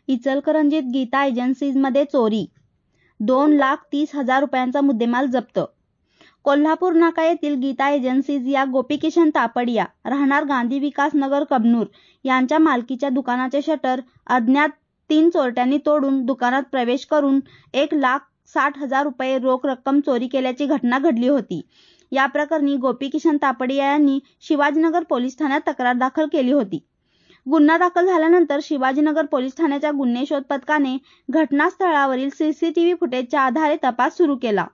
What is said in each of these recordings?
इचलकरंजीत गीता एजन्सीजमध्ये चोरी, 2,30,000 रुपयांचा मुद्देमाल जप्त. कोल्हापूर नाका येथील गीता एजन्सीज या गोपीकिशन तापडिया राहणार गांधी विकास नगर कबनूर यांच्या मालकीच्या दुकानाचे शटर अज्ञात 3 चोरट्यांनी तोडून दुकानात प्रवेश करून 1,60,000 रुपये रोख रक्कम चोरी केल्याची घटना घडली होती. या प्रकरणी गोपीकिशन तापडिया यांनी शिवाजीनगर पोलीस ठाण्यात तक्रार दाखल केली होती. गुन्हा दाखल झाल्यानंतर शिवाजीनगर पोलीस ठाण्याच्या गुन्हे शोध पथकाने घटनास्थळावरील सीसीटीव्ही फुटेजच्या आधारे तपास सुरू केला.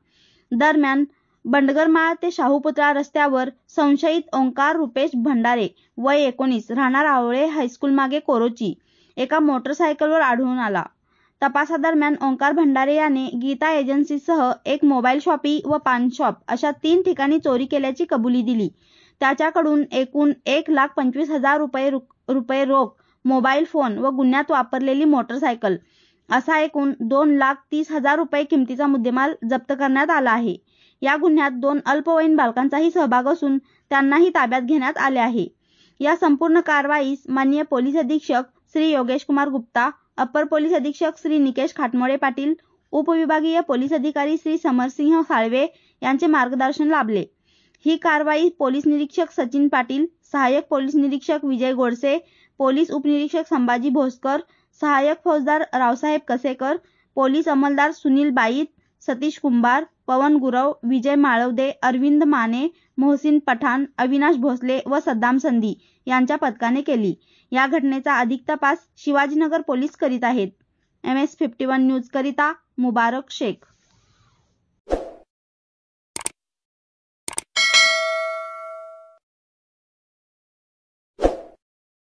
दरम्यान बंडगरमाळ ते शाहूपुतळा रस्त्यावर संशयित ओंकार रुपेश भंडारे वय 19 राहणार आवळे हायस्कूल मागे कोरोची एका मोटरसायकलवर आढळून आला. तपासादरम्यान ओंकार भंडारे याने गीता एजन्सीसह एक मोबाईल शॉपी व पान शॉप अशा 3 ठिकाणी चोरी केल्याची कबुली दिली. त्याच्याकडून एकूण 1,25,000 रुपये रोख, मोबाईल फोन व गुन्ह्यात वापरलेली मोटरसायकल असा एकूण 2,30,000 रुपये किमतीचा मुद्देमाल जप्त करण्यात आला आहे. या गुन्ह्यात 2 अल्पवयीन बालकांचाही सहभाग असून त्यांनाही ताब्यात घेण्यात आले आहे. या संपूर्ण कारवाईस माननीय पोलीस अधीक्षक श्री योगेश कुमार गुप्ता, अपर पोलीस अधीक्षक श्री निकेश खाटमोडे पाटील, उपविभागीय पोलीस अधिकारी श्री समरसिंह साळवे यांचे मार्गदर्शन लाभले. ही कारवाई पोलीस निरीक्षक सचिन पाटील, सहाय्यक पोलीस निरीक्षक विजय गोडसे, पोलीस उपनिरीक्षक संभाजी भोसकर, सहाय्यक फौजदार रावसाहेब कसेकर, पोलीस अंमलदार सुनील बाईत, सतीश कुंभार, पवन गुरव, विजय माळवदे, अरविंद माने, मोहसिन पठाण, अविनाश भोसले व सद्दाम संधी यांच्या पथकाने केली. या घटनेचा अधिक तपास शिवाजीनगर पोलीस करीत आहेत. MS-51 न्यूज करिता मुबारक शेख.